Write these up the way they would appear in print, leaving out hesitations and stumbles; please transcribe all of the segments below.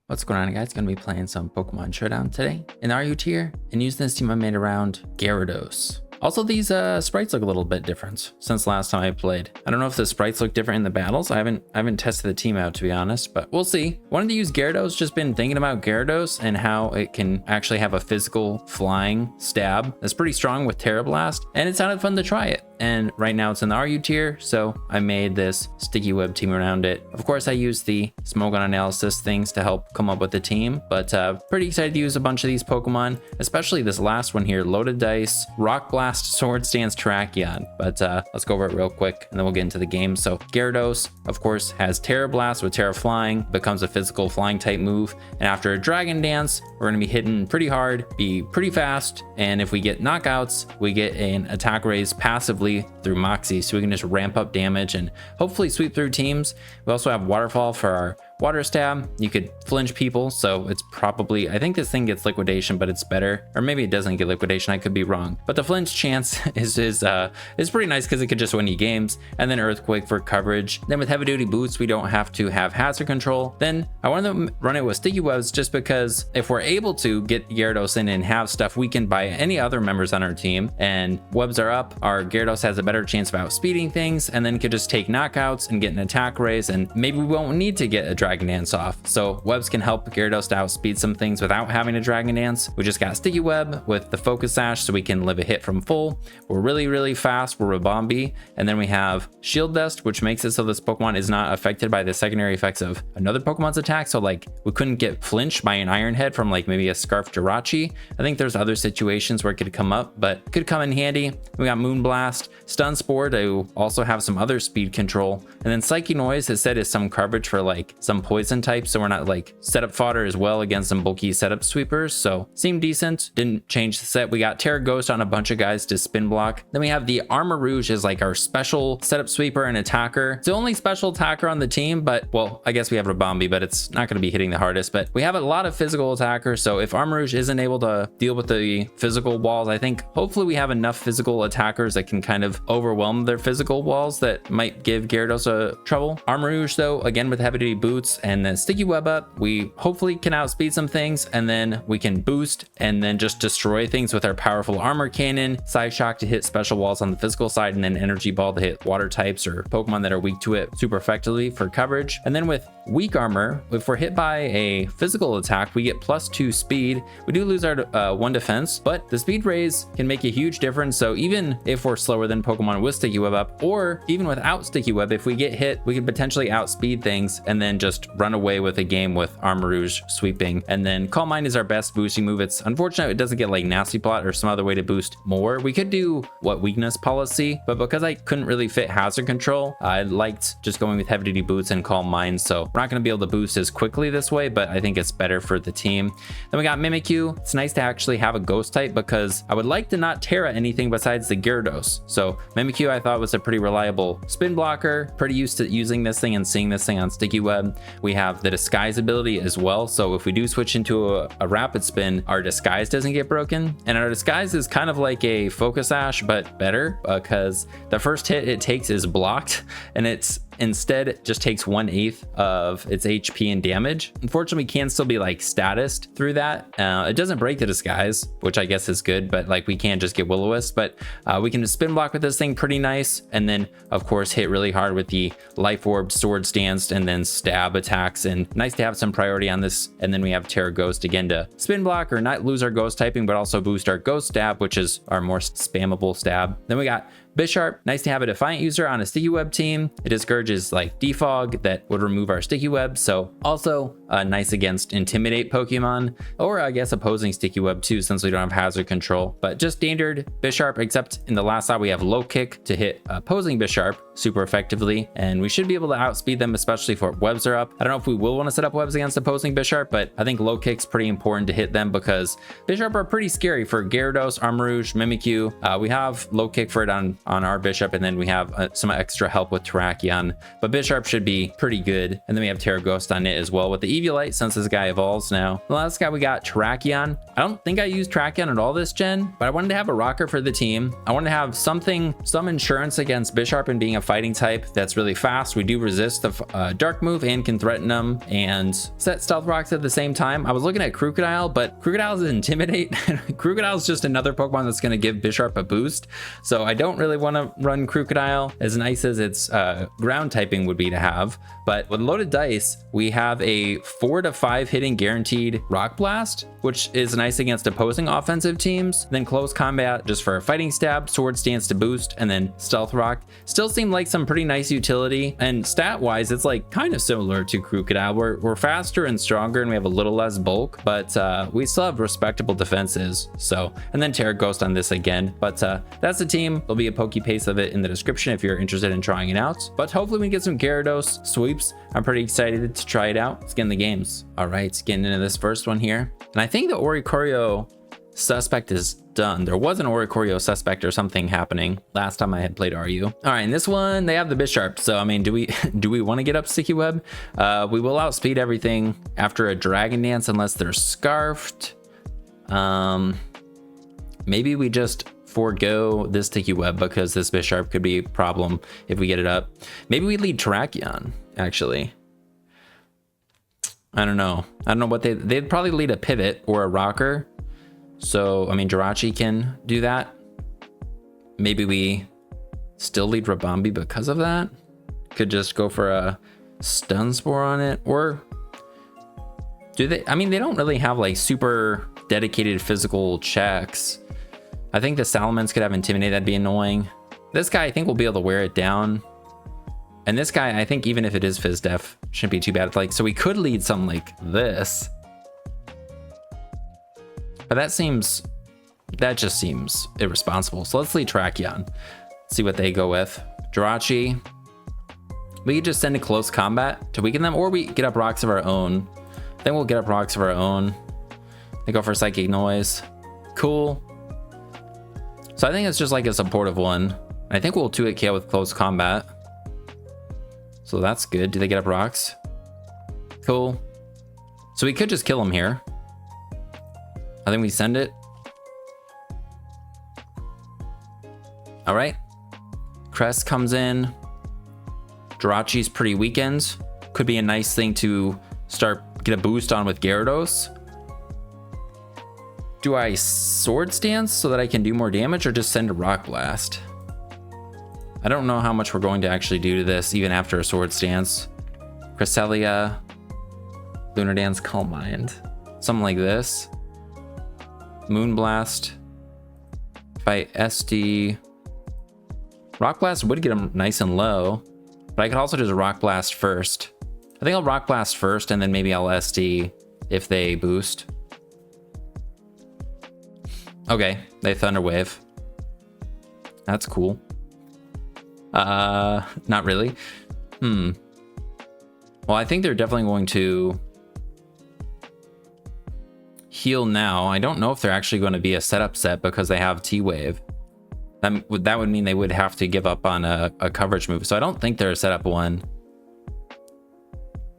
What's going on, guys? Gonna be playing some Pokemon Showdown today in the RU tier, and using this team I made around Gyarados. Also, these sprites look a little bit different since last time I played. I don't know if the sprites look different in the battles. I haven't tested the team out, to be honest, but we'll see. Wanted to use Gyarados, just been thinking about Gyarados and how it can actually have a physical flying stab that's pretty strong with Terra Blast, and it sounded fun to try it. And right now it's in the RU tier, so I made this sticky web team around it. Of course, I used the smoke on analysis things to help come up with the team, but pretty excited to use a bunch of these Pokemon, especially this last one here, Loaded Dice, Rock Blast, Sword Stance, Terrakion. But let's go over it real quick and then we'll get into the game. So Gyarados, of course, has Terra Blast with Terra Flying, becomes a physical flying type move, and after a Dragon Dance, we're going to be hitting pretty hard, be pretty fast, and if we get knockouts, we get an attack raise passively through Moxie, so we can just ramp up damage and hopefully sweep through teams. We also have Waterfall for our water stab. You could flinch people, so it's probably, I think this thing gets liquidation, but it's better, or maybe it doesn't get liquidation, I could be wrong, but the flinch chance is pretty nice because it could just win you games. And then Earthquake for coverage. Then with heavy duty boots, we don't have to have hazard control. Then I want to run it with sticky webs, just because if we're able to get Gyarados in and have stuff, we can buy any other members on our team, and webs are up, our Gyarados has a better chance of outspeeding things, and then could just take knockouts and get an attack raise, and maybe we won't need to get a Dragon Dance off. So webs can help Gyarados to outspeed some things without having a Dragon Dance. We just got Sticky Web with the Focus Sash, so we can live a hit from full. We're really fast, we're Rabombi, and then we have Shield Dust, which makes it so this Pokemon is not affected by the secondary effects of another Pokemon's attack. So like we couldn't get flinched by an Iron Head from like maybe a Scarf Jirachi. I think there's other situations where it could come up, but could come in handy. We got Moonblast, Stun Spore to also have some other speed control, and then Psyche Noise has said is some coverage for like some poison types, so we're not like setup fodder as well against some bulky setup sweepers. So seemed decent, didn't change the set. We got Terra Ghost on a bunch of guys to spin block. Then we have the Armor Rouge as like our special setup sweeper and attacker. It's the only special attacker on the team, but well, I guess we have Rabombi, but it's not going to be hitting the hardest. But we have a lot of physical attackers, so if Armor Rouge isn't able to deal with the physical walls, I think hopefully we have enough physical attackers that can kind of overwhelm their physical walls that might give Gyarados a trouble. Armor Rouge though, again with heavy duty boots and then Sticky Web up, we hopefully can outspeed some things, and then we can boost and then just destroy things with our powerful armor cannon, Side Shock to hit special walls on the physical side, and then Energy Ball to hit water types or Pokemon that are weak to it super effectively for coverage. And then with weak armor, if we're hit by a physical attack, we get +2 speed. We do lose our 1 defense, but the speed raise can make a huge difference. So even if we're slower than Pokemon with Sticky Web up, or even without Sticky Web, if we get hit, we can potentially outspeed things and then just run away with a game with Armor Rouge sweeping. And then Calm Mind is our best boosting move. It's unfortunate it doesn't get like Nasty Plot or some other way to boost more. We could do weakness policy, but because I couldn't really fit hazard control, I liked just going with heavy duty boots and Calm Mind. So we're not going to be able to boost as quickly this way, but I think it's better for the team. Then we got Mimikyu. It's nice to actually have a ghost type because I would like to not Terra anything besides the Gyarados. So Mimikyu I thought was a pretty reliable spin blocker, pretty used to using this thing and seeing this thing on Sticky Web. We have the disguise ability as well, so if we do switch into a rapid spin, our disguise doesn't get broken, and our disguise is kind of like a Focus Sash but better, because the first hit it takes is blocked, and it's instead just takes 1/8 of its HP and damage. Unfortunately, we can still be like statused through that. It doesn't break the disguise, which I guess is good, but like we can't just get Will-O-Wisp, but we can spin block with this thing pretty nice, and then of course hit really hard with the Life Orb, Sword Stance, and then stab attacks, and nice to have some priority on this. And then we have Terra Ghost again to spin block or not lose our ghost typing, but also boost our ghost stab, which is our more spammable stab. Then we got Bisharp, nice to have a Defiant user on a Sticky Web team. It discourages like Defog that would remove our Sticky Web, so also nice against Intimidate Pokemon, or I guess opposing Sticky Web too, since we don't have hazard control. But just standard Bisharp, except in the last side we have Low Kick to hit opposing Bisharp super effectively, and we should be able to outspeed them, especially if webs are up. I don't know if we will want to set up webs against opposing Bisharp, but I think Low Kick's pretty important to hit them because Bisharp are pretty scary for Gyarados, Armor Rouge, Mimikyu. We have Low Kick for it on our Bishop, and then we have some extra help with Terrakion, but Bisharp should be pretty good. And then we have Terra Ghost on it as well with the Eviolite, since this guy evolves now. The last guy we got Terrakion. I don't think I used Terrakion at all this gen, but I wanted to have a rocker for the team. I wanted to have something, some insurance against Bisharp and being a fighting type that's really fast. We do resist the dark move and can threaten them and set stealth rocks at the same time. I was looking at Crocodile, but Crocodile is Intimidate. Crocodile is just another Pokemon that's going to give Bisharp a boost. So I don't really want to run Crocodile, as nice as its ground typing would be to have. But with loaded dice, we have a 4 to 5 hitting guaranteed Rock Blast, which is nice against opposing offensive teams. Then close combat just for a fighting stab, sword stance to boost, and then stealth rock. Still seem like some pretty nice utility. And stat wise, it's like kind of similar to Crocodile. We're faster and stronger and we have a little less bulk, but we still have respectable defenses. So, and then Terra Ghost on this again. But that's the team. There'll be a Poke Paste of it in the description if you're interested in trying it out. But hopefully we get some Gyarados sweeps. I'm pretty excited to try it out. Let's get in the games. All right, getting into this first one here. And I think the Oricorio suspect is done. There was an Oricorio suspect or something happening last time I had played RU. All right, in this one, they have the Bisharp. So, I mean, do we want to get up Sticky Web? We will outspeed everything after a Dragon Dance unless they're Scarfed. Maybe we just forego this Sticky Web because this Bisharp could be a problem if we get it up. Maybe we lead Terrakion, actually. I don't know what they'd probably lead a Pivot or a Rocker. So, I mean, Jirachi can do that. Maybe we still lead Rabambi because of that. Could just go for a Stun Spore on it. Or do they? I mean, they don't really have like super dedicated physical checks. I think the Salamence could have Intimidate. That'd be annoying. This guy, I think, will be able to wear it down. And this guy, I think, even if it is Fizz Def, shouldn't be too bad. Like, so we could lead something like this. But that just seems irresponsible. So let's lead Terrakion. See what they go with. Jirachi. We could just send a close combat to weaken them, or we get up rocks of our own. Then we'll get up rocks of our own. They go for Psychic Noise. Cool. So I think it's just like a supportive one. I think we'll 2-hit KO with close combat. So that's good. Do they get up rocks? Cool. So we could just kill him here. I think we send it. All right. Crest comes in. Jirachi's pretty weakened. Could be a nice thing to get a boost on with Gyarados. Do I Sword Stance so that I can do more damage, or just send a Rock Blast? I don't know how much we're going to actually do to this, even after a Sword Stance. Cresselia, Lunar Dance, Calm Mind. Something like this. Moonblast. If I SD... Rock Blast would get him nice and low, but I could also just Rock Blast first. I think I'll Rock Blast first, and then maybe I'll SD if they boost. Okay, they Thunder Wave. That's cool. Not really. Well, I think they're definitely going to heal now. I don't know if they're actually going to be a setup set because they have T-Wave. That would mean they would have to give up on a coverage move. So I don't think they're a setup one.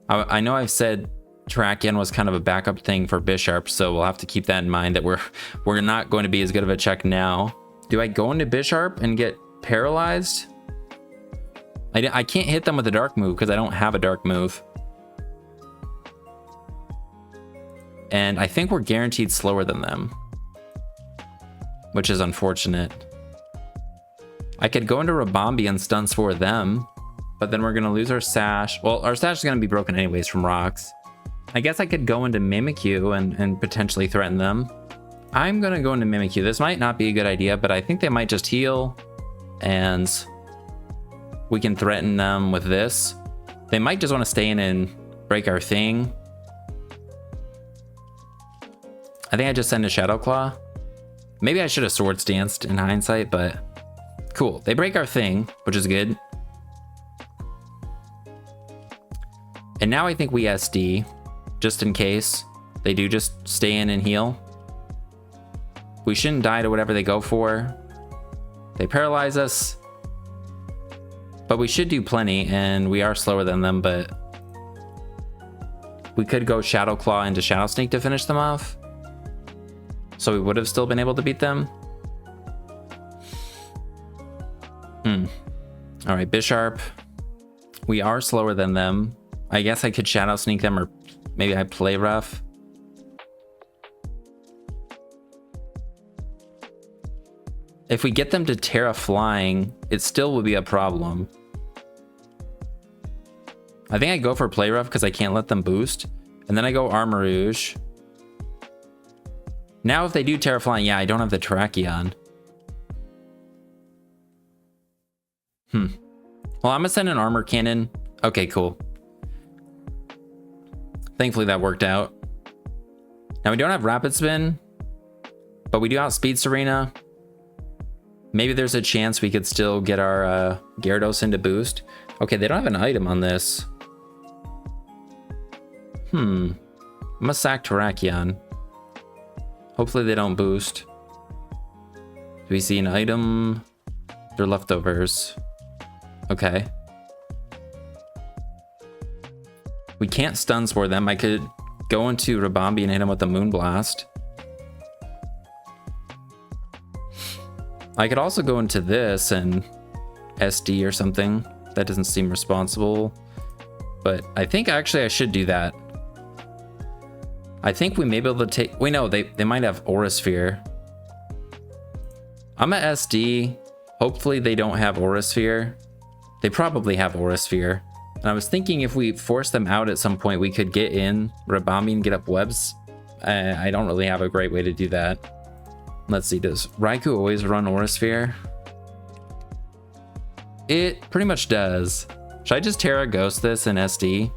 I know I've said Terrakion was kind of a backup thing for Bisharp, so we'll have to keep that in mind, that we're not going to be as good of a check now. Do I go into Bisharp and get paralyzed? I can't hit them with a dark move because I don't have a dark move. And I think we're guaranteed slower than them, which is unfortunate. I could go into Rabambi and Stun Spore them, but then we're going to lose our Sash. Well, our Sash is going to be broken anyways from rocks. I guess I could go into Mimikyu and potentially threaten them. I'm going to go into Mimikyu. This might not be a good idea, but I think they might just heal, and we can threaten them with this. They might just want to stay in and break our thing. I think I just send a Shadow Claw. Maybe I should have Sword Stanced in hindsight, but cool. They break our thing, which is good. And now I think we SD, just in case they do just stay in and heal. We shouldn't die to whatever they go for. They paralyze us, but we should do plenty, and we are slower than them, but we could go Shadow Claw into Shadow Sneak to finish them off. So we would have still been able to beat them. All right, Bisharp. We are slower than them. I guess I could Shadow Sneak them, or maybe I play rough. If we get them to Terra Flying, it still would be a problem. I think I go for play rough because I can't let them boost. And then I go Armarouge. Now if they do Terra Flying, yeah, I don't have the Terrakion. Well, I'm gonna send an Armor Cannon. Okay, cool. Thankfully that worked out. Now we don't have Rapid Spin, but we do outspeed Serena. Maybe there's a chance we could still get our Gyarados into boost. Okay, they don't have an item on this. I'm gonna sack Terrakion. Hopefully they don't boost. Do we see an item? They're leftovers. Okay. We can't stun spore them. I could go into Rabombi and hit him with the Moonblast. I could also go into this and SD or something. That doesn't seem responsible. But I think actually I should do that. I think we may be able to take... Wait, no, they might have Aura Sphere. I'm at SD. Hopefully they don't have Aura Sphere. They probably have Aura Sphere. And I was thinking if we force them out at some point, we could get in Rabombi and get up webs. I don't really have a great way to do that. Let's see, does Raikou always run Aura Sphere? It pretty much does. Should I just Terra Ghost this in SD?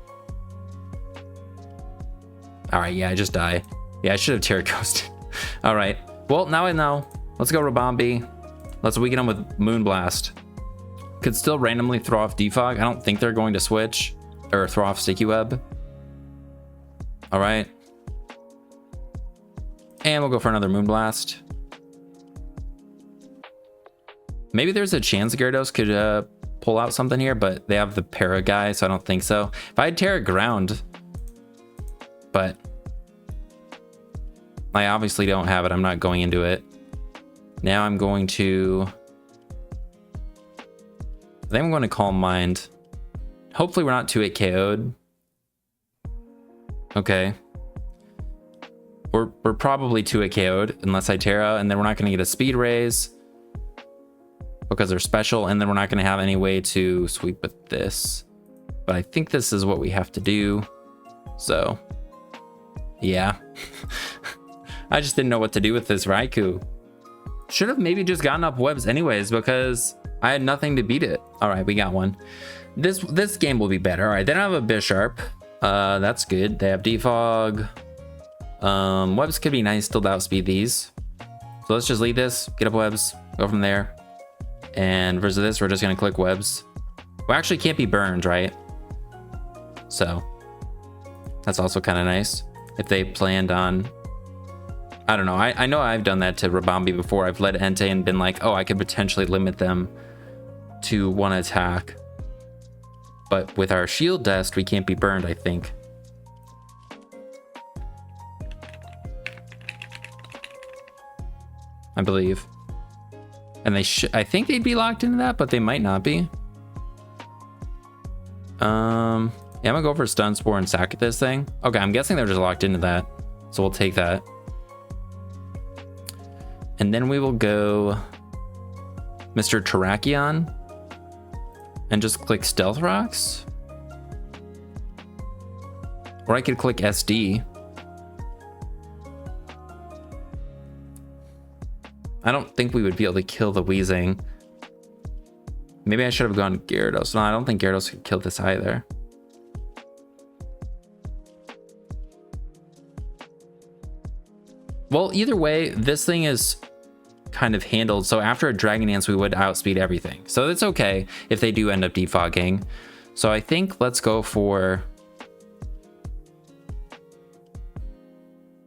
All right, yeah, I just die. Yeah, I should have Terra Ghosted. All right, well, now I know. Let's go Rabombi. Let's weaken them with Moonblast. Could still randomly throw off Defog. I don't think they're going to switch or throw off Sticky Web. All right. And we'll go for another Moonblast. Maybe there's a chance Gyarados could pull out something here, but they have the Para guy, so I don't think so. If I had Terra Ground, but I obviously don't have it. I'm not going into it. Now I'm going to... I think I'm going to Calm Mind. Hopefully we're not 2-8 KO'd. Okay. We're probably 2-8 KO'd unless I Terra, and then we're not going to get a speed raise because they're special, and then we're not going to have any way to sweep with this. But I think this is what we have to do. So, yeah. I just didn't know what to do with this Raikou. Should have maybe just gotten up webs anyways because I had nothing to beat it. All right, we got one. This game will be better. All right, they don't have a Bisharp. That's good. They have Defog. Webs could be nice to outspeed these. So let's just leave this, get up webs, go from there. And versus this, we're just gonna click webs. We actually can't be burned, right? So that's also kind of nice. If they planned on, I don't know. I know I've done that to Rabombi before. I've led Entei and been like, oh, I could potentially limit them to one attack. But with our shield dust, we can't be burned, I think. I believe. And they should, I think they'd be locked into that, but they might not be. Yeah, I'm gonna go for Stun Spore and sack this thing. Okay, I'm guessing they're just locked into that. So we'll take that. And then we will go Mr. Terrakion and just click Stealth Rocks. Or I could click SD. I don't think we would be able to kill the Weezing. Maybe I should have gone Gyarados. No, I don't think Gyarados could kill this either. Well, either way, this thing is kind of handled. So after a Dragon Dance, we would outspeed everything. So it's okay if they do end up defogging. So I think let's go for...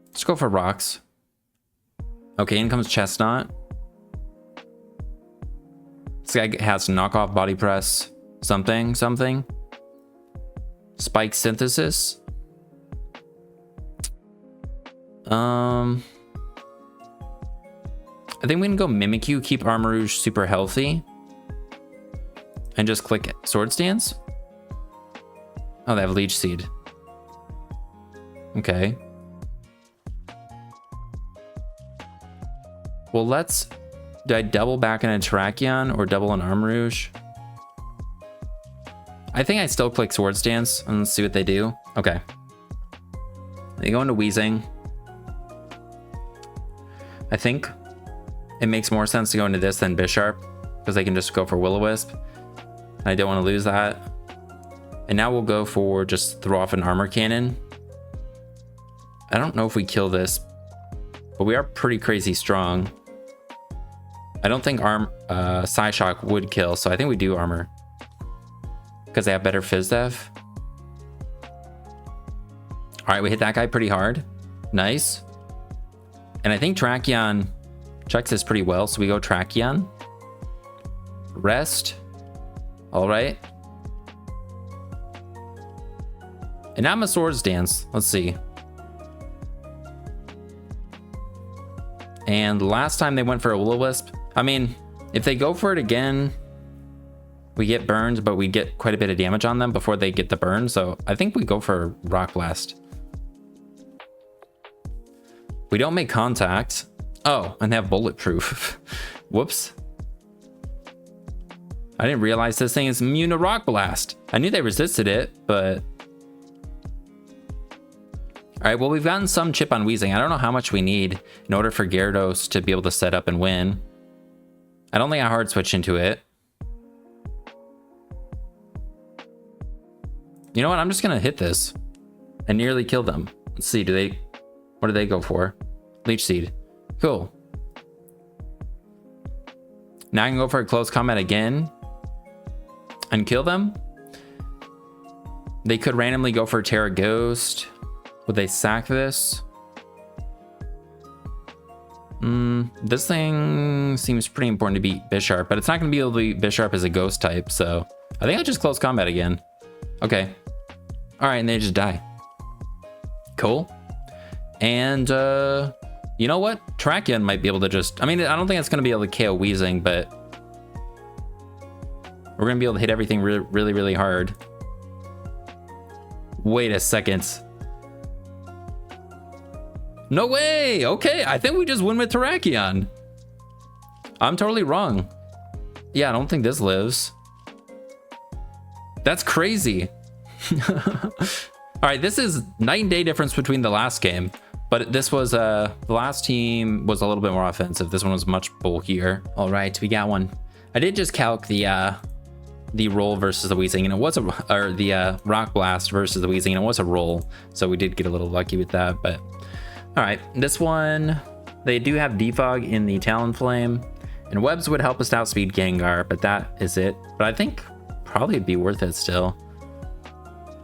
Let's go for Rocks. Okay, in comes Chestnut. This guy has knockoff Body Press. Something. Spike Synthesis. I think we can go Mimikyu, keep Armarouge super healthy. and just click Sword Stance? Oh, they have Leech Seed. Okay. Well, do I double back in a Terrakion or double an Armarouge? I think I still click Sword Stance and let's see what they do. Okay. They go into Weezing. I think it makes more sense to go into this than Bisharp because they can just go for Will-O-Wisp. I don't want to lose that. And now we'll go for just throw off an Armor Cannon. I don't know if we kill this, but we are pretty crazy strong. I don't think Psyshock would kill, so I think we do Armor. Because they have better Phys Def. Alright, we hit that guy pretty hard. Nice. And I think Terrakion checks this pretty well, so we go Terrakion. Rest. Alright. And now I'm a Swords Dance. Let's see. And last time they went for a Will-O-Wisp. I mean, if they go for it again, we get burned, but we get quite a bit of damage on them before they get the burn. So I think we go for Rock Blast. We don't make contact. Oh, and they have Bulletproof. Whoops. I didn't realize this thing is immune to Rock Blast. I knew they resisted it, but... Alright, well, we've gotten some chip on Weezing. I don't know how much we need in order for Gyarados to be able to set up and win. I don't think I hard switch into it. You know what? I'm just going to hit this and nearly kill them. Let's see. What do they go for? Leech Seed. Cool. Now I can go for a close combat again and kill them. They could randomly go for Terra Ghost. Would they sack this? This thing seems pretty important to beat Bisharp, but it's not going to be able to beat Bisharp as a ghost type, so I think I'll just close combat again. Okay. Alright, and they just die. Cool. And, you know what? Terrakion might be able to just... I mean, I don't think it's going to be able to KO Weezing, but... we're going to be able to hit everything really, really hard. Wait a second. No way! Okay, I think we just win with Terrakion. I'm totally wrong. Yeah, I don't think this lives. That's crazy. Alright, this is night and day difference between the last game. But this was, the last team was a little bit more offensive. This one was much bulkier. Alright, we got one. I did just calc the roll versus the Weezing, and it was the Rock Blast versus the Weezing, and it was a roll. So we did get a little lucky with that, but... Alright, this one, they do have Defog in the Talonflame, and Webs would help us outspeed Gengar, but that is it. But I think probably it'd be worth it still.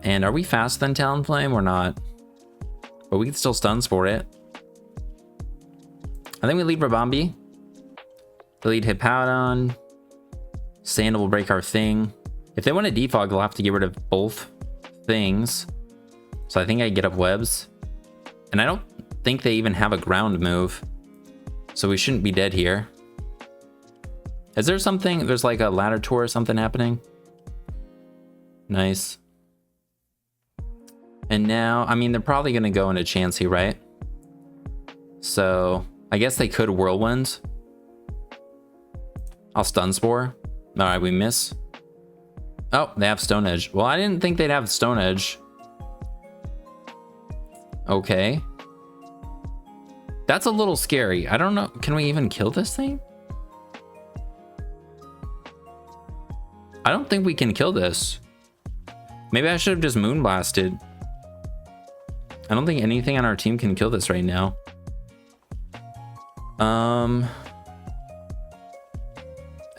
And are we faster than Talonflame or not? But we can still stuns for it. I think we lead Rabambi. We lead Hippowdon. Sandal will break our thing. If they want to defog, they'll have to get rid of both things. So I think I get up Webs. And I don't think they even have a ground move. So we shouldn't be dead here. Is there something? There's like a ladder tour or something happening. Nice. And now, I mean, they're probably going to go into Chansey, right? So I guess they could Whirlwind. I'll Stun Spore. All right, we miss. Oh, they have Stone Edge. Well, I didn't think they'd have Stone Edge. Okay. That's a little scary. I don't know. Can we even kill this thing? I don't think we can kill this. Maybe I should have just Moonblasted. I don't think anything on our team can kill this right now.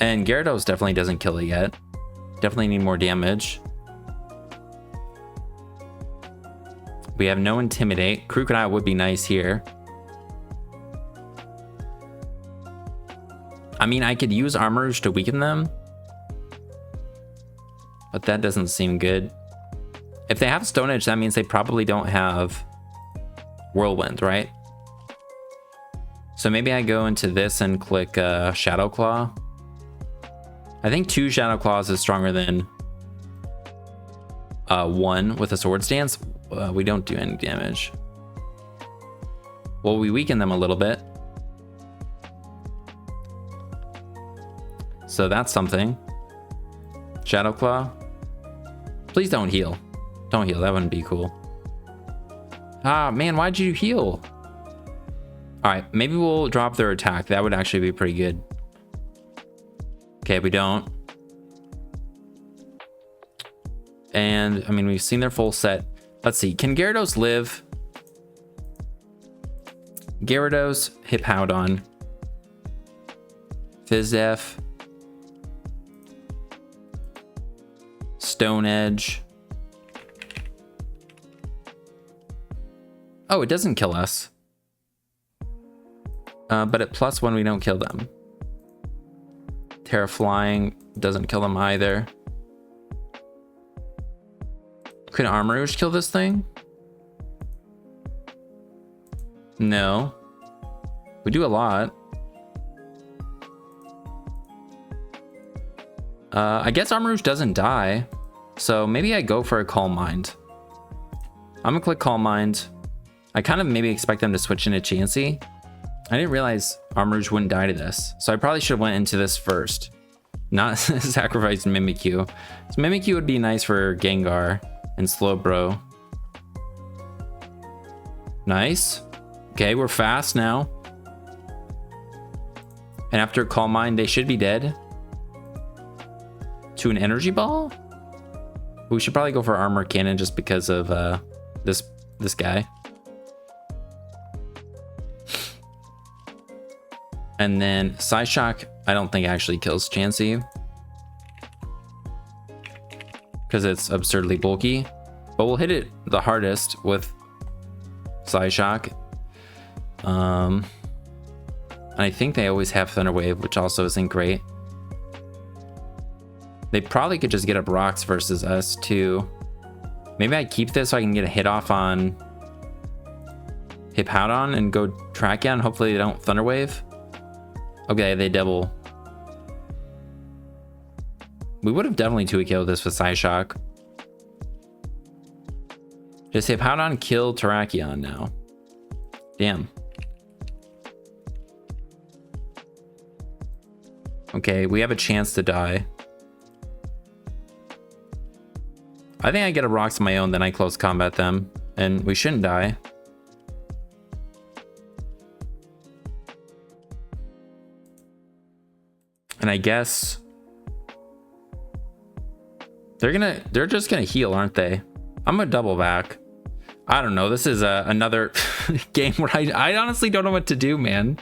And Gyarados definitely doesn't kill it yet. Definitely need more damage. We have no Intimidate. Crocodile would be nice here. I mean, I could use Armarouge to weaken them. But that doesn't seem good. If they have Stone Edge, that means they probably don't have Whirlwind, right? So maybe I go into this and click Shadow Claw. I think 2 Shadow Claws is stronger than 1 with a Sword Stance. We don't do any damage. Well, we weaken them a little bit. So that's something. Shadow Claw. Please don't heal. Don't heal, that wouldn't be cool. Ah, man, why'd you heal? All right, maybe we'll drop their attack. That would actually be pretty good. Okay, we don't. And, I mean, we've seen their full set. Let's see, can Gyarados live? Gyarados, Hippowdon, Fizdef, Stone Edge. Oh, it doesn't kill us. But at +1, we don't kill them. Terra Flying doesn't kill them either. Could Armarouge kill this thing? No. We do a lot. I guess Armarouge doesn't die. So maybe I go for a Calm Mind. I'm gonna click Calm Mind. I kind of maybe expect them to switch into Chansey. I didn't realize Armarouge wouldn't die to this. So I probably should have went into this first. Not sacrificed Mimikyu. So Mimikyu would be nice for Gengar and Slowbro. Nice. Okay, we're fast now. And after Calm Mind, they should be dead. To an Energy Ball? We should probably go for Armor Cannon just because of this guy. And then Psyshock, I don't think actually kills Chansey. Because it's absurdly bulky. But we'll hit it the hardest with Psyshock. And I think they always have Thunder Wave, which also isn't great. They probably could just get up rocks versus us too. Maybe I keep this so I can get a hit off on Hippowdon and go Tracheon. Hopefully they don't Thunder Wave. Okay, they double. We would have definitely 2-killed this with Psyshock. Does Hippowdon kill Terrakion now? Damn. Okay, we have a chance to die. I think I get a rocks of my own, then I close combat them, and we shouldn't die. And I guess they're just gonna heal, aren't they? I'm gonna double back. I don't know. This is another game where I honestly don't know what to do, man.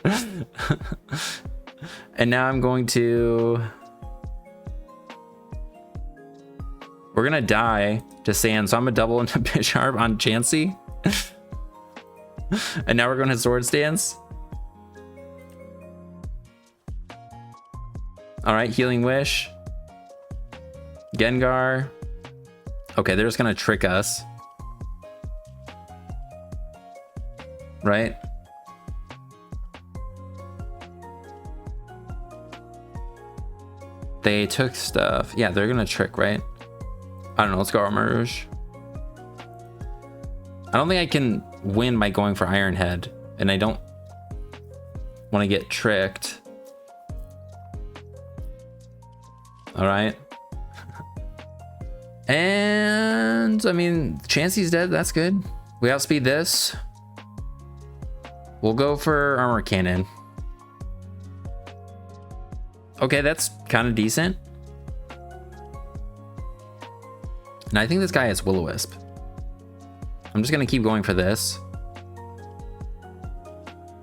And now I'm going to. We're gonna die to Sand, so I'm gonna double into Bisharp on Chansey. And now we're going to Sword Stance. All right, Healing Wish. Gengar. Okay, they're just gonna trick us. Right? They took stuff. Yeah, they're gonna trick, right? I don't know, let's go Armarouge. I don't think I can win by going for Iron Head, and I don't want to get tricked. All right. And I mean, Chansey's dead. That's good. We outspeed this. We'll go for Armor Cannon. Okay, that's kind of decent. And I think this guy has Will-O-Wisp. I'm just gonna keep going for this.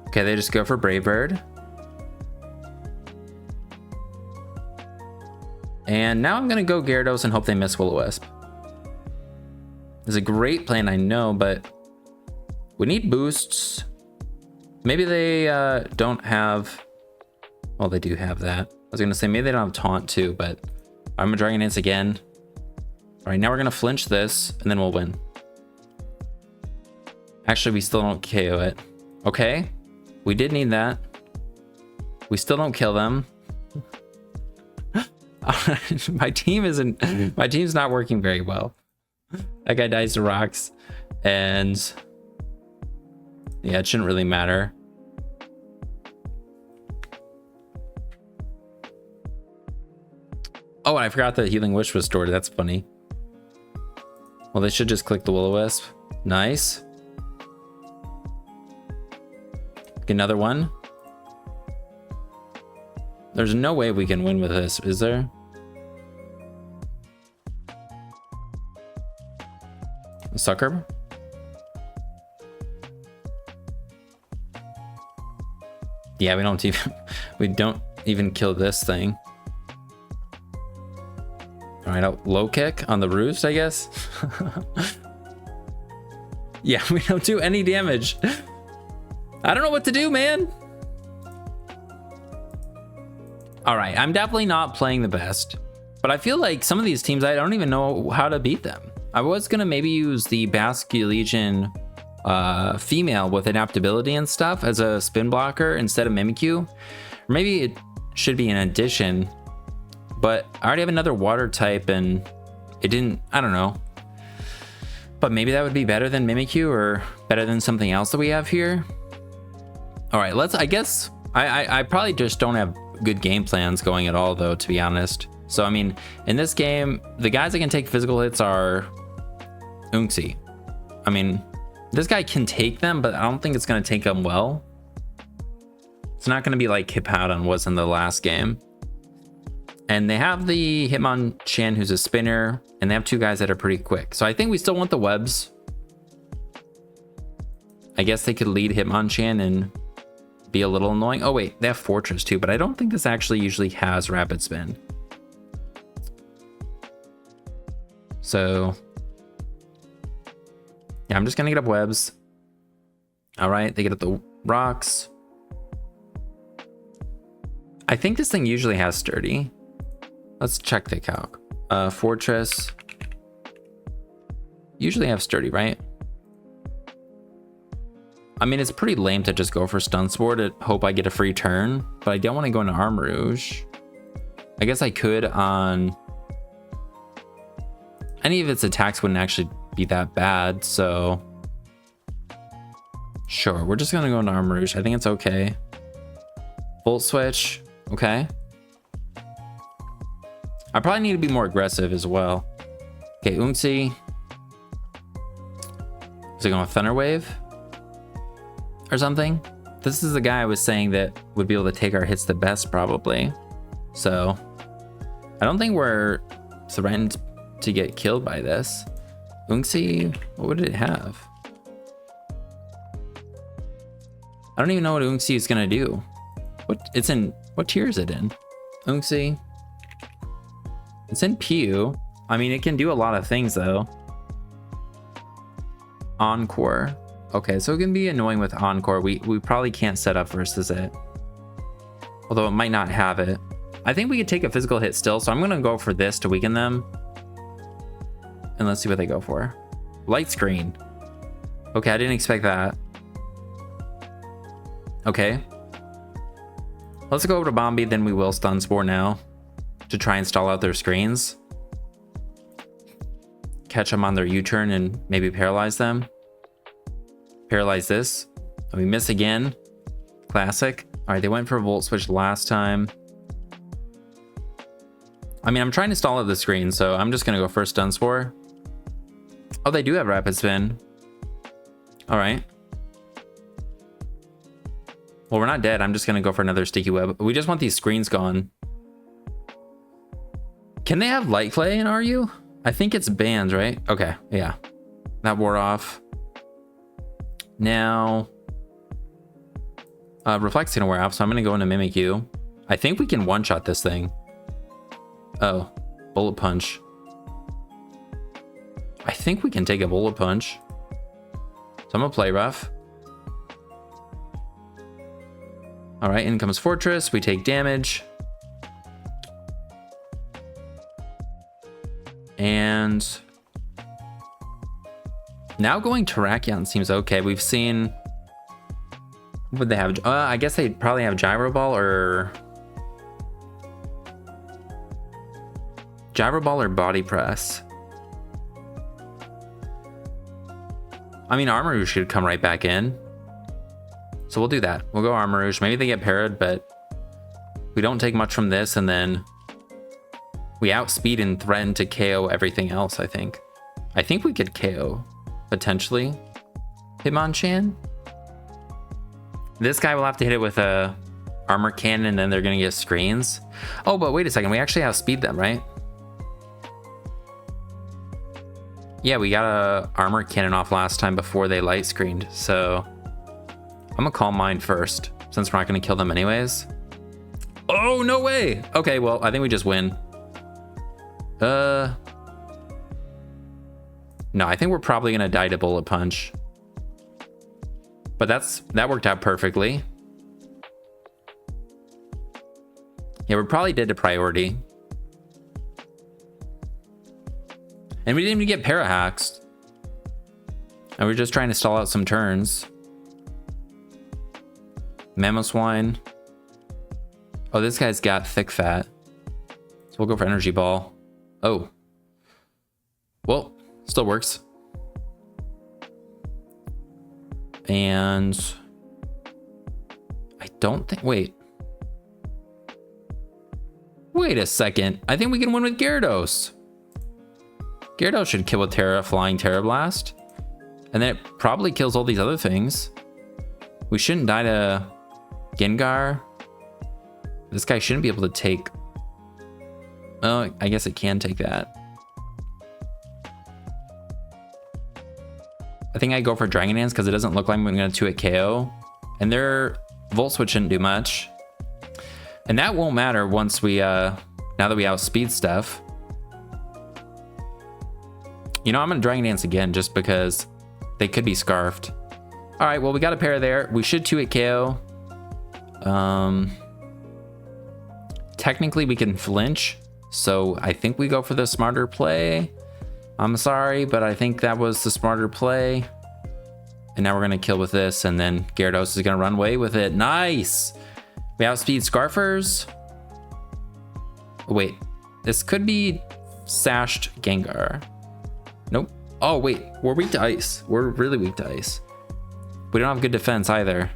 Okay, they just go for Brave Bird. And now I'm gonna go Gyarados and hope they miss Will-O-Wisp. It's a great plan, I know, but we need boosts. Maybe they don't have. Well, they do have that. I was gonna say maybe they don't have Taunt too, but I'm gonna Dragon Dance again. All right, now we're gonna flinch this, and then we'll win. Actually, we still don't KO it. Okay, we did need that. We still don't kill them. My team's not working very well. That guy dies to rocks, and yeah, it shouldn't really matter. Oh, and I forgot the healing wish was stored. That's funny. Well, they should just click the will-o-wisp. Nice. Get another one. There's no way we can win with this, is there? A sucker? Yeah, we don't even kill this thing. All right, a low kick on the roost, I guess. Yeah, we don't do any damage. I don't know what to do, man. All right, I'm definitely not playing the best, but I feel like some of these teams, I don't even know how to beat them. I was gonna maybe use the Basque Legion female with adaptability and stuff as a spin blocker instead of Mimikyu. Or maybe it should be an addition, but I already have another water type and it didn't, I don't know. But maybe that would be better than Mimikyu or better than something else that we have here. All right, I guess, I probably just don't have good game plans going at all though, to be honest. So, I mean, in this game, the guys that can take physical hits are Unxie. I mean, this guy can take them, but I don't think it's going to take them well. It's not going to be like Hippowdon was in the last game. And they have the Hitmonchan, who's a spinner, and they have two guys that are pretty quick. So I think we still want the webs. I guess they could lead Hitmonchan and be a little annoying. Oh wait, they have Fortress too, but I don't think this actually usually has Rapid Spin. So yeah, I'm just gonna get up webs. All right, they get up the rocks. I think this thing usually has sturdy. Let's check the calc. Fortress usually have sturdy, right? I mean, it's pretty lame to just go for Stun Spore to hope I get a free turn, but I don't want to go into Arm Rouge. I guess I could on any of its attacks wouldn't actually be that bad, so sure, we're just gonna go into Arm Rouge. I think it's okay. Volt Switch, okay. I probably need to be more aggressive as well. Okay, Unxie. Is it going with Thunder Wave or something? This is the guy I was saying that would be able to take our hits the best, probably. So I don't think we're threatened to get killed by this. Unxie, what would it have? I don't even know what Unxie is gonna do. What tier is it in? Unxie. It's in PU. I mean, it can do a lot of things though. Encore. Okay, so it can be annoying with Encore. We probably can't set up versus it. Although it might not have it. I think we could take a physical hit still, so I'm gonna go for this to weaken them. And let's see what they go for. Light Screen. Okay, I didn't expect that. Okay. Let's go over to Bombi, then we will Stun Spore now to try and stall out their screens. Catch them on their U-turn and maybe paralyze them. Paralyze this. And we miss again. Classic. All right, they went for a Volt Switch last time. I mean, I'm trying to stall out the screen, so I'm just gonna go for a Stun Spore. Oh, they do have Rapid Spin. All right. Well, we're not dead. I'm just gonna go for another Sticky Web. We just want these screens gone. Can they have Light Clay in RU? I think it's banned, right? Okay, yeah. That wore off. Now, Reflect's gonna wear off, so I'm gonna go into Mimikyu. I think we can one-shot this thing. Oh, Bullet Punch. I think we can take a Bullet Punch. So I'm gonna play rough. All right, in comes Fortress. We take damage. And now going Terrakion seems okay. We've seen, what would they have? I guess they probably have Gyro Ball or Gyro Ball or Body Press? I mean, Armarouge should come right back in. So we'll do that. We'll go Armarouge. Maybe they get parried, but we don't take much from this, and then we outspeed and threaten to KO everything else, I think. I think we could KO, potentially, Hitmonchan. This guy will have to hit it with a armor cannon, and then they're gonna get screens. Oh, but wait a second, we actually outspeed them, right? Yeah, we got a armor cannon off last time before they light screened, so I'm gonna call mine first, since we're not gonna kill them anyways. Oh, no way! Okay, well, I think we just win. No, I think we're probably gonna die to Bullet Punch. But that worked out perfectly. Yeah, we probably did a priority. And we didn't even get Parahaxed. And we're just trying to stall out some turns. Mamoswine. Oh, this guy's got Thick Fat. So we'll go for Energy Ball. Oh. Well, still works. And I don't think, wait a second. I think we can win with Gyarados. Gyarados should kill with Flying Terra Blast. And then it probably kills all these other things. We shouldn't die to Gengar. This guy shouldn't be able to take, oh, I guess it can take that. I think I go for Dragon Dance because it doesn't look like I'm going to 2-hit KO. And their Volt Switch shouldn't do much. And that won't matter once we, now that we outspeed stuff. You know, I'm going to Dragon Dance again just because they could be scarfed. All right, well, we got a pair there. We should 2-hit KO. Technically, we can flinch. So I think we go for the smarter play. I'm sorry, but I think that was the smarter play. And now we're going to kill with this, and then Gyarados is going to run away with it. Nice! We outspeed Scarfers. Wait, this could be Sashed Gengar. Nope. Oh, wait, we're weak to Ice. We're really weak to Ice. We don't have good defense either.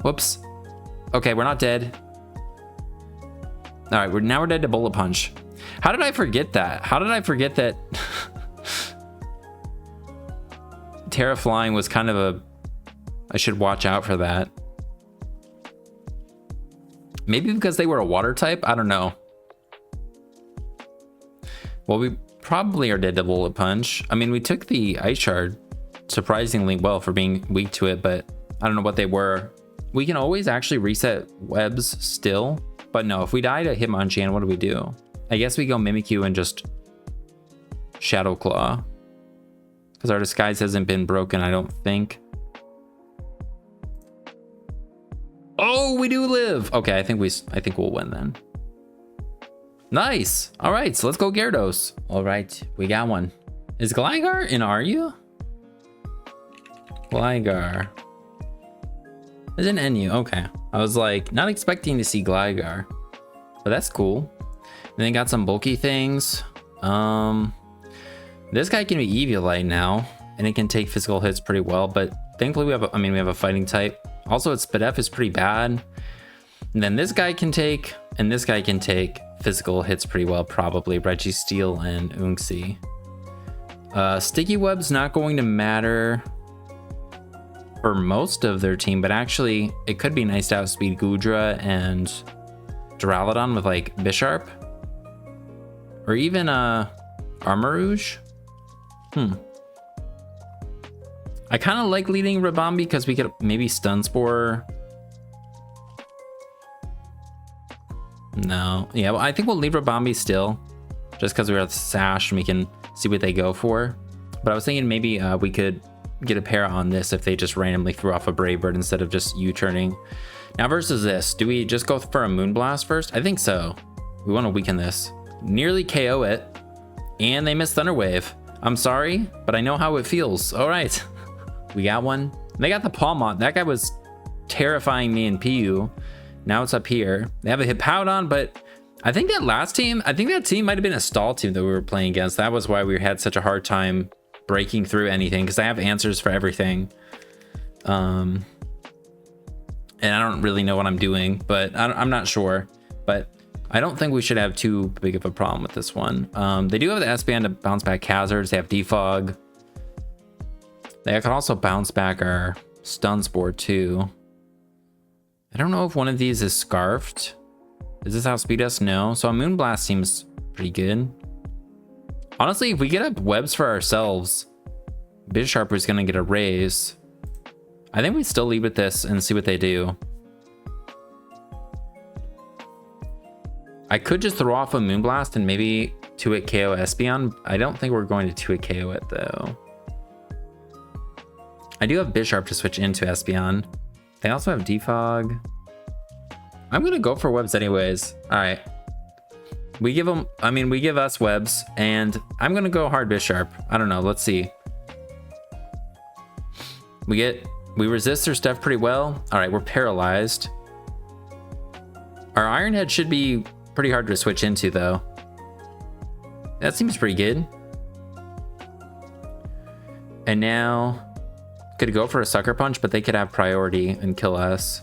Whoops. Okay, we're not dead. All right, now we're dead to Bullet Punch. How did I forget that? How did I forget that Terra Flying was kind of a, I should watch out for that. Maybe because they were a water type? I don't know. Well, we probably are dead to Bullet Punch. I mean, we took the Ice Shard surprisingly well for being weak to it, but I don't know what they were. We can always actually reset webs still, but no, if we die to Hitmonchan, what do we do? I guess we go Mimikyu and just Shadow Claw. Because our disguise hasn't been broken, I don't think. Oh, we do live! Okay, I think we'll win then. Nice! Alright, so let's go Gyarados. Alright, we got one. Is Gligar in RU? Gligar. Is in NU, okay. I was like, not expecting to see Gligar. But that's cool. And then got some bulky things. This guy can be Eviolite now, and it can take physical hits pretty well, but thankfully we have a fighting type. Also, its Spadef is pretty bad. And then this guy can take, and this guy can take physical hits pretty well, probably. Registeel and Unxie. Sticky Web's not going to matter for most of their team, but actually it could be nice to outspeed Goodra and Duraludon with like Bisharp. Or even Armarouge. I kind of like leading Ribombee because we could maybe Stun Spore. No, yeah, well, I think we'll leave Ribombee still, just because we're at Sash and we can see what they go for. But I was thinking maybe we could get a pair on this if they just randomly threw off a Brave Bird instead of just U-turning. Now versus this, do we just go for a Moonblast first? I think so. We want to weaken this. Nearly KO it, and they missed Thunder Wave. I'm sorry, but I know how it feels. All right, we got one. They got the Palmont. That guy was terrifying me in PU. Now it's up here. They have a Hippowdon, but I think that team might have been a stall team that we were playing against. That was why we had such a hard time breaking through anything, because I have answers for everything. And I don't really know what I'm doing, but I'm not sure. But I don't think we should have too big of a problem with this one. They do have the Espeon to bounce back hazards. They have Defog. They can also bounce back our Stun Spore too. I don't know if one of these is Scarfed. Does this outspeed us? No. So a Moonblast seems pretty good. Honestly, if we get up webs for ourselves, Bisharp is going to get a raise. I think we still leave with this and see what they do. I could just throw off a Moonblast and maybe 2-hit KO Espeon. I don't think we're going to 2-hit KO it though. I do have Bisharp to switch into Espeon. They also have Defog. I'm gonna go for webs anyways. All right. We give us webs, and I'm gonna go hard Bisharp. I don't know, let's see. We resist their stuff pretty well. All right, we're paralyzed. Our Iron Head should be pretty hard to switch into though. That seems pretty good. And now, could go for a Sucker Punch, but they could have priority and kill us.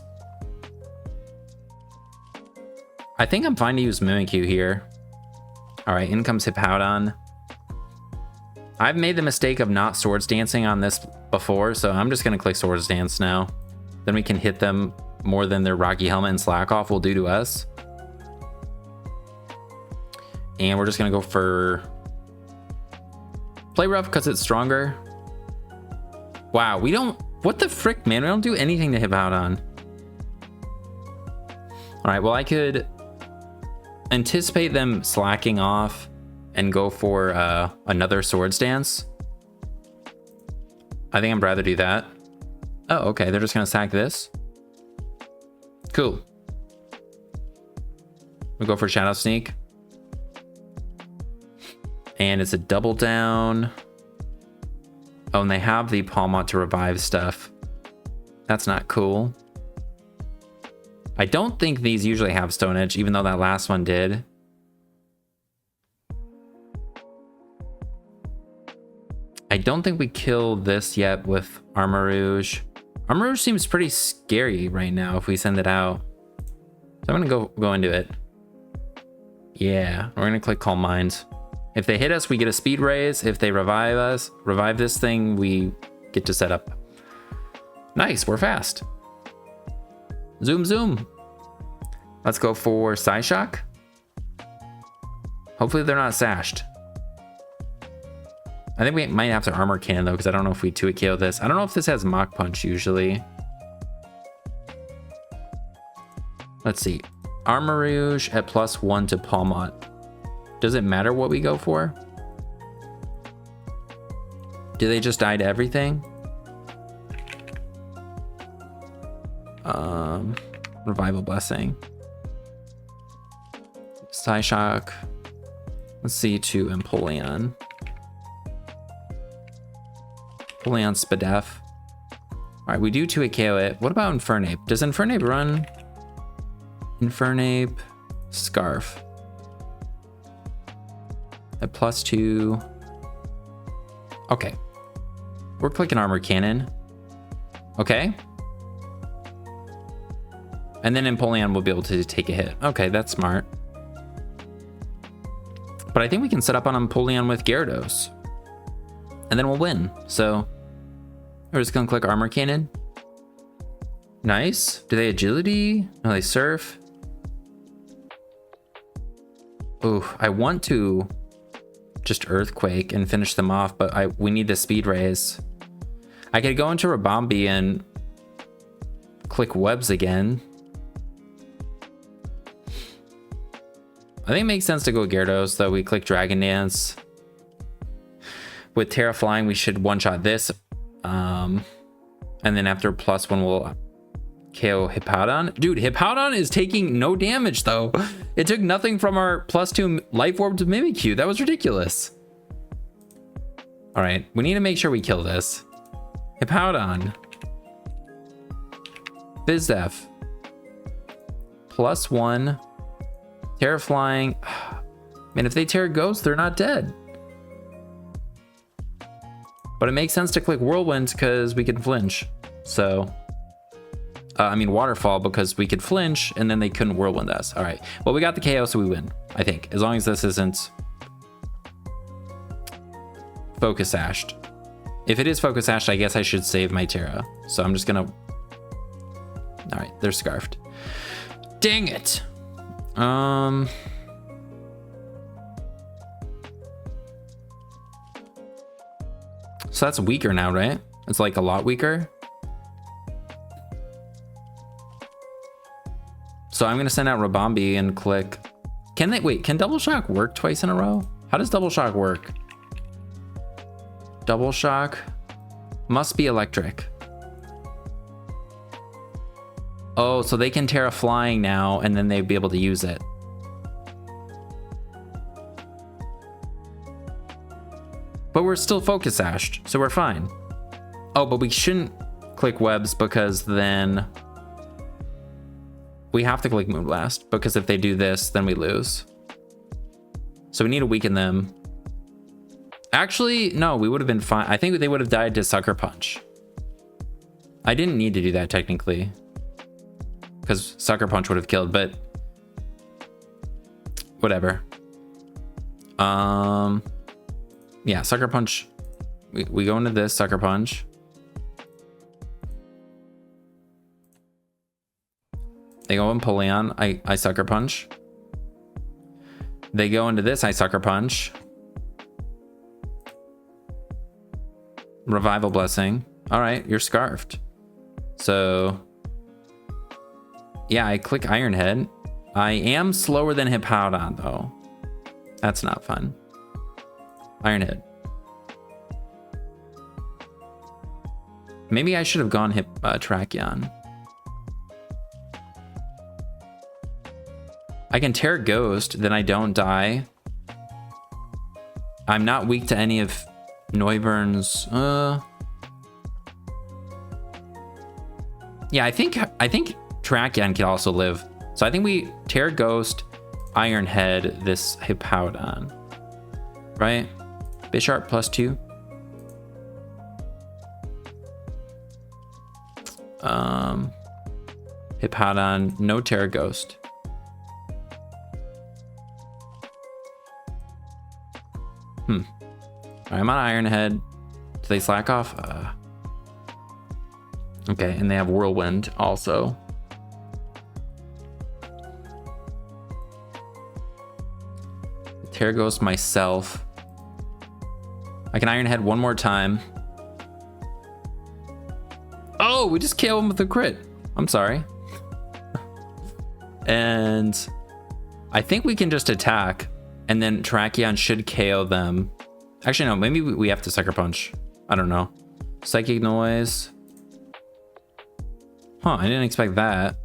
I think I'm fine to use Mimikyu here. All right, in comes Hippowdon. I've made the mistake of not Swords Dancing on this before, so I'm just gonna click Swords Dance now. Then we can hit them more than their Rocky Helmet and Slack Off will do to us. And we're just gonna go for Play Rough because it's stronger. Wow, we don't, what the frick, man? We don't do anything to Hippowdon. All right, well, I could anticipate them slacking off and go for another Swords Dance. I think I'd rather do that. Oh, okay, they're just gonna sack this. Cool. We go for Shadow Sneak. And it's a double down. Oh, and they have the Palmot to revive stuff. That's not cool. I don't think these usually have Stone Edge, even though that last one did. I don't think we kill this yet with Armarouge. Armarouge seems pretty scary right now if we send it out. So I'm gonna go into it. Yeah, we're gonna click Calm Minds. If they hit us, we get a speed raise. If they revive this thing, we get to set up. Nice, we're fast. Zoom, zoom. Let's go for Psyshock. Hopefully they're not sashed. I think we might have to Armor Cannon though, because I don't know if we 2-hit KO this. I don't know if this has Mach Punch usually. Let's see. Armarouge at +1 to Palmot. Does it matter what we go for? Do they just die to everything? Revival Blessing. Psyshock. Let's see, to Empoleon. Empoleon Spadef. Alright, we do 2-hit KO it. What about Infernape? Does Infernape run? Infernape. Scarf. At +2. Okay. We're clicking Armor Cannon. Okay. And then Empoleon will be able to take a hit. Okay, that's smart. But I think we can set up on Empoleon with Gyarados. And then we'll win. So we're just gonna click Armor Cannon. Nice. Do they Agility? No, they Surf. Ooh, I want to just Earthquake and finish them off, but we need the speed raise. I could go into Rabombi and click Webs again. I think it makes sense to go Gyarados, though. We click Dragon Dance. With Terra Flying, we should one-shot this. And then after +1, we'll KO Hippowdon. Dude, Hippowdon is taking no damage, though. It took nothing from our +2 Life Orb to Mimikyu. That was ridiculous. All right, we need to make sure we kill this. Hippowdon. Bizdef. +1. Terra flying. Man, if they Terra Ghost, they're not dead. But it makes sense to click Whirlwind because we can flinch. So, I mean Waterfall because we could flinch and then they couldn't Whirlwind us. All right. Well, we got the KO, so we win, I think. As long as this isn't Focus Ashed. If it is Focus Ashed, I guess I should save my Terra. So I'm just gonna... All right, they're Scarfed. Dang it. So that's weaker now, right? It's like a lot weaker. So I'm gonna send out Rabombi and click. Can they wait? Can Double Shock work twice in a row? How does Double Shock work? Double Shock must be electric. Oh, so they can Terra Flying now, and then they'd be able to use it. But we're still Focus Ashed, so we're fine. Oh, but we shouldn't click Webs because then we have to click Moonblast, because if they do this, then we lose. So we need to weaken them. Actually, no, we would have been fine. I think they would have died to Sucker Punch. I didn't need to do that technically, because Sucker Punch would have killed, but whatever. Yeah, Sucker Punch. We go into this Sucker Punch. They go in Empoleon. I Sucker Punch. They go into this. I Sucker Punch. Revival Blessing. All right, you're Scarfed. So yeah, I click Iron Head. I am slower than Hippowdon though. That's not fun. Iron Head. Maybe I should have gone Tracheon. I can Terra Ghost, then I don't die. I'm not weak to any of Noivern's. Yeah, I think Tracheon can also live. So I think we Terra Ghost, Iron Head, this Hippowdon. Right? Bisharp +2. Hippowdon, no Terra Ghost. Alright, I'm on Iron Head. Do they slack off? Okay, and they have Whirlwind also. Terra Ghost myself. I can Iron Head one more time. Oh, we just KO him with a crit. I'm sorry. And I think we can just attack, and then Tracheon should KO them. Actually, no, maybe we have to Sucker Punch. I don't know. Psychic Noise. Huh, I didn't expect that.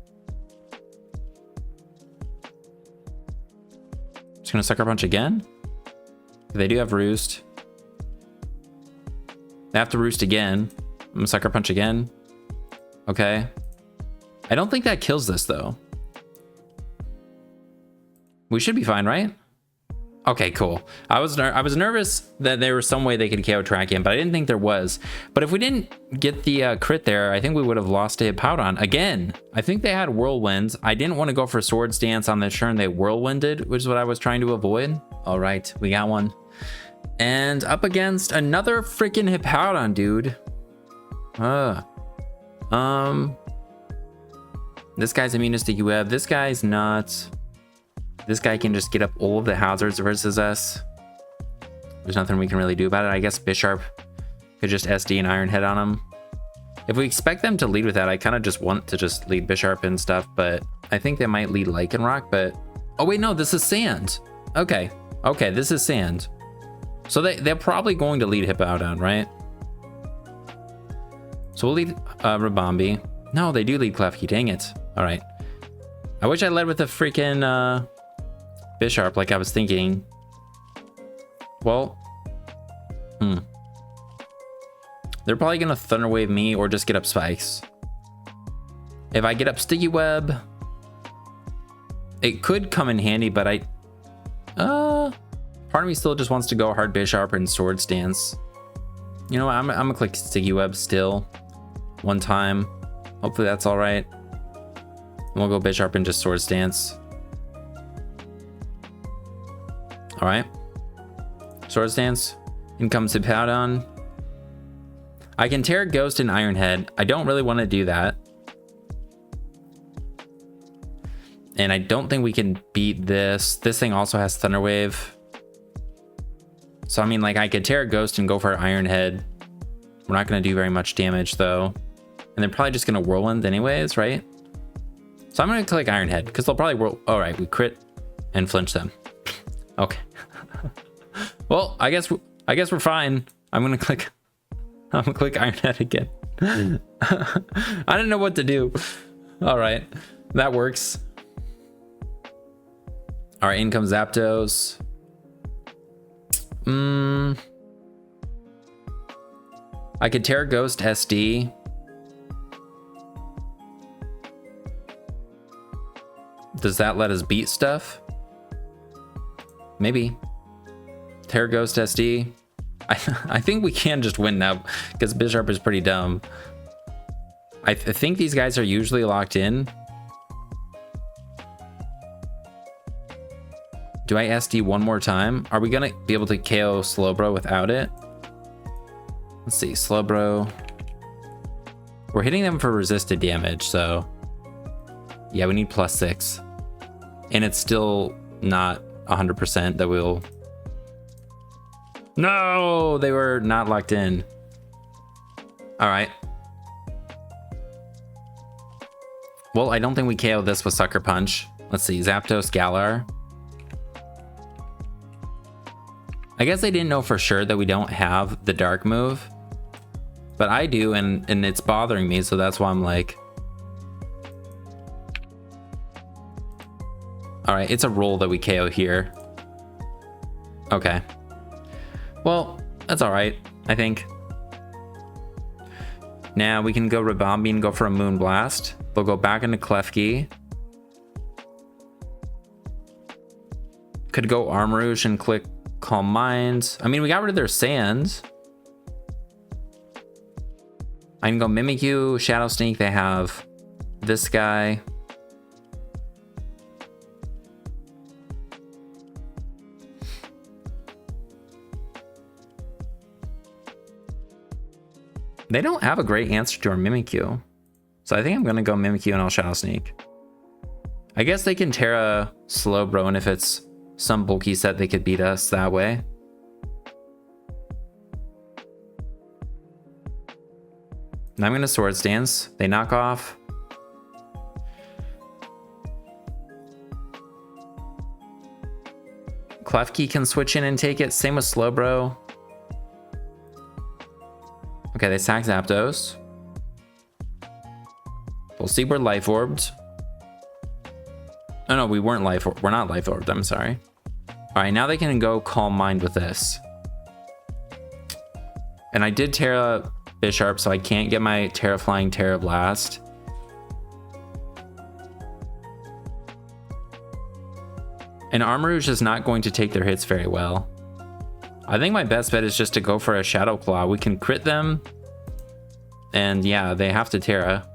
Just gonna Sucker Punch again? They do have Roost. They have to Roost again. I'm gonna Sucker Punch again. Okay. I don't think that kills this though. We should be fine, right? Okay, cool. I was nervous that there was some way they could KO Tracheon, but I didn't think there was. But if we didn't get the crit there, I think we would have lost to Hippowdon again. I think they had Whirlwinds. I didn't want to go for Swords Dance on the turn they Whirlwinded, which is what I was trying to avoid. All right, we got one. And up against another freaking Hippowdon, dude. This guy's immune to Sticky Web. This guy's not. This guy can just get up all of the hazards versus us. There's nothing we can really do about it. I guess Bisharp could just SD and Iron Head on him. If we expect them to lead with that, I kind of just want to just lead Bisharp and stuff, but I think they might lead Lycanroc, but... Oh wait, no, this is Sand. Okay, this is Sand. So they're probably going to lead Hippowdon, right? So we'll lead Rabombi. No, they do lead Klefki, dang it. All right. I wish I led with a freaking Bisharp like I was thinking. Well, they're probably gonna Thunder Wave me or just get up Spikes. If I get up Sticky Web, It could come in handy, but part of me still just wants to go hard Bisharp and Sword Stance. You know what? I'm gonna click Sticky Web still one time. Hopefully that's all right. And we'll go Bisharp and just Sword Stance. All right. Sword Stance. In comes Hippowdon. I can Terra Ghost and Iron Head. I don't really want to do that. And I don't think we can beat this. This thing also has Thunder Wave. So I mean, like, I could Terra Ghost and go for Iron Head. We're not going to do very much damage though. And they're probably just going to Whirlwind anyways, right? So I'm going to click Iron Head because they'll probably whirl. All right, we crit and flinch them. Okay. Well, I guess we're fine. I'm going to click Iron Head again. I didn't know what to do. All right, that works. All right, in comes Zapdos. I could Terra Ghost SD. Does that let us beat stuff? Maybe. Terra Ghost SD. I think we can just win now because Bisharp is pretty dumb. I think these guys are usually locked in. Do I SD one more time? Are we gonna be able to KO Slowbro without it? Let's see, Slowbro. We're hitting them for resisted damage, so yeah, we need +6. And it's still not 100% that we'll... No, they were not locked in. All right. Well, I don't think we KO this with Sucker Punch. Let's see, Zapdos, Galar. I guess they didn't know for sure that we don't have the dark move, but I do, and it's bothering me, so that's why I'm like, all right, it's a roll that we KO here. Okay. Well, that's all right, I think. Now we can go Ribombee and go for a Moonblast. They'll go back into Klefki. Could go Armarouge and click Calm Minds. I mean, we got rid of their Sands. I can go Mimikyu, Shadow Sneak. They have this guy. They don't have a great answer to our Mimikyu. So I think I'm gonna go Mimikyu and I'll Shadow Sneak. I guess they can Terra Slowbro, and if it's some bulky set, they could beat us that way. And I'm gonna Sword Stance. They knock off. Klefki can switch in and take it. Same with Slowbro. Okay, they sack Zapdos. We'll see, we're Life Orbed. Oh no, we weren't Life Orbed. We're not Life Orbed, I'm sorry. All right, now they can go Calm Mind with this. And I did Terra Bisharp, so I can't get my Terra Flying Terra Blast. And Armarouge is not going to take their hits very well. I think my best bet is just to go for a Shadow Claw. We can crit them. And yeah, they have to Terra.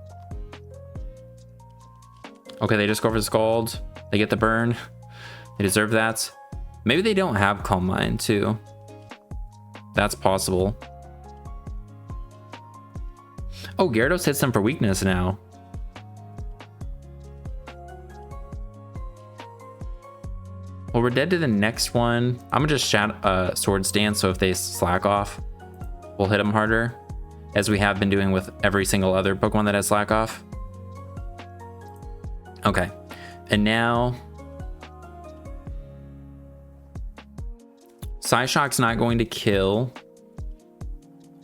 Okay, they just go for the Scald. They get the burn. They deserve that. Maybe they don't have Calm Mind too. That's possible. Oh, Gyarados hits them for weakness now. Well, we're dead to the next one. I'm gonna just Sword Stance, so if they slack off, we'll hit them harder, as we have been doing with every single other Pokemon that has slack off. Okay, and now Psyshock's not going to kill.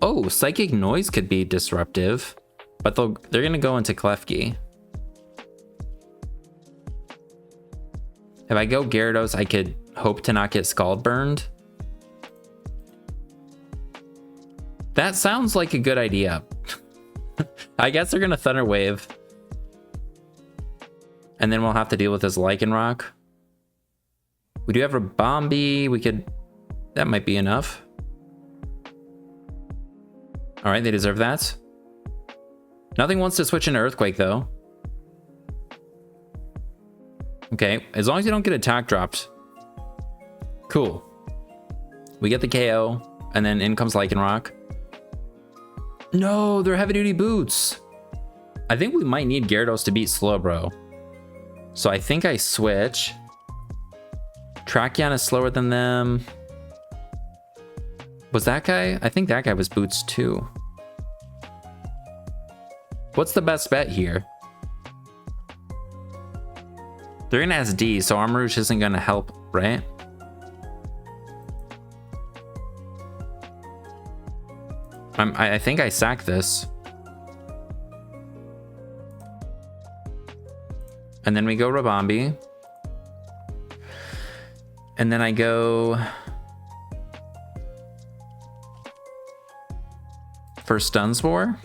Oh, Psychic Noise could be disruptive, but they're gonna go into Klefki. If I go Gyarados, I could hope to not get Scald burned. That sounds like a good idea. I guess they're gonna Thunder Wave. And then we'll have to deal with this Lycanroc. We do have a Bombi. We could... That might be enough. All right, they deserve that. Nothing wants to switch into Earthquake, though. Okay, as long as you don't get attack dropped. Cool. We get the KO, and then in comes Lycanroc. No, they're heavy-duty boots. I think we might need Gyarados to beat Slowbro. So I think I switch. Tracheon is slower than them. Was that guy? I think that guy was boots too. What's the best bet here? They're gonna ask D, so Armarouge isn't gonna help, right? I think I sack this. And then we go Rabombi. And then I go for Stunspore.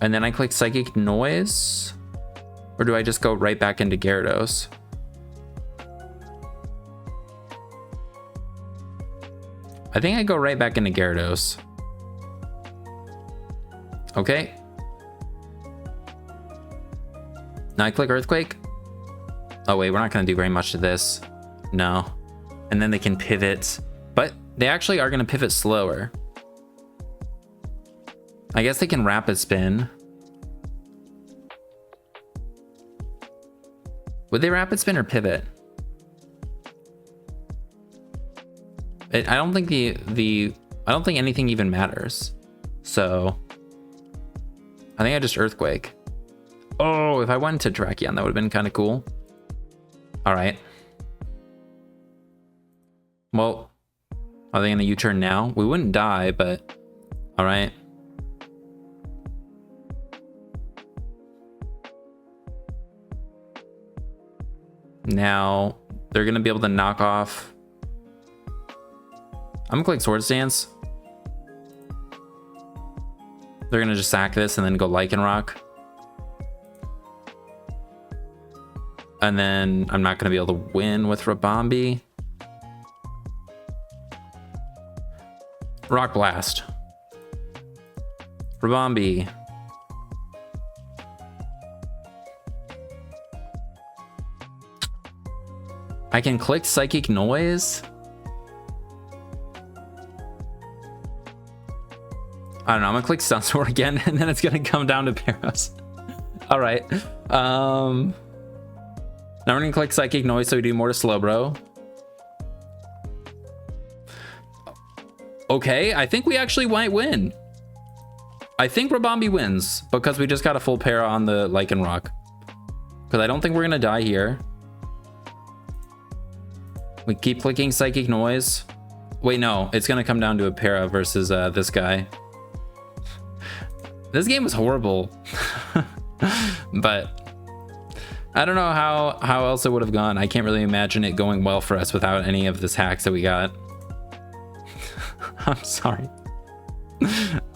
And then I click Psychic Noise. Or do I just go right back into Gyarados? I think I go right back into Gyarados. Okay. Now I click Earthquake. Oh wait, we're not gonna do very much to this. No. And then they can pivot. But they actually are gonna pivot slower. I guess they can Rapid Spin. Would they Rapid Spin or pivot? I don't think I don't think anything even matters. So I think I just Earthquake. Oh, if I went to Tracheon, that would have been kind of cool. All right. Well, are they gonna U-turn now? We wouldn't die, but all right. Now they're gonna be able to knock off. I'm gonna click Swords Dance. They're gonna just sack this and then go Lycanroc. And then I'm not gonna be able to win with Rabombi. Rock Blast. Rabombi. I can click Psychic Noise. I don't know, I'm gonna click Sunsword again, and then it's gonna come down to Paros. All right. Now we're gonna click Psychic Noise so we do more to Slowbro. Okay, I think we actually might win. I think Rabombi wins because we just got a full para on the Lycanroc. Because I don't think we're gonna die here. We keep clicking Psychic Noise. Wait, no, it's gonna come down to a para versus this guy. This game was horrible. But I don't know how else it would have gone. I can't really imagine it going well for us without any of this hacks that we got. I'm sorry.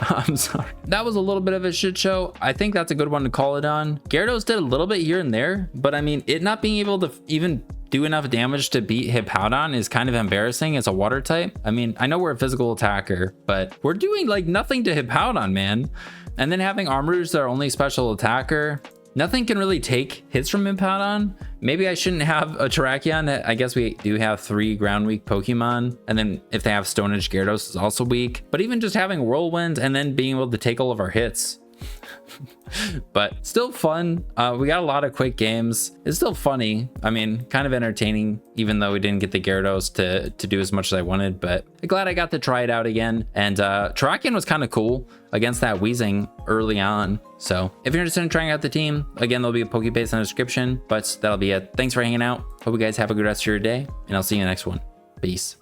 I'm sorry. That was a little bit of a shit show. I think that's a good one to call it on. Gyarados did a little bit here and there, but I mean, it not being able to even do enough damage to beat Hippowdon is kind of embarrassing. It's a water type. I mean, I know we're a physical attacker, but we're doing like nothing to Hippowdon, man. And then having Armarouge, their only special attacker, nothing can really take hits from Hippowdon. Maybe I shouldn't have a Tracheon. I guess we do have 3 ground weak Pokemon. And then if they have Stone Edge, Gyarados is also weak. But even just having Whirlwind and then being able to take all of our hits. But still fun. We got a lot of quick games. It's still funny. I mean, kind of entertaining, even though we didn't get the Gyarados to do as much as I wanted. But I'm glad I got to try it out again. And Tracheon was kind of cool against that Weezing early on. So if you're interested in trying out the team, again, there'll be a Pokebase in the description. But that'll be it. Thanks for hanging out. Hope you guys have a good rest of your day. And I'll see you in the next one. Peace.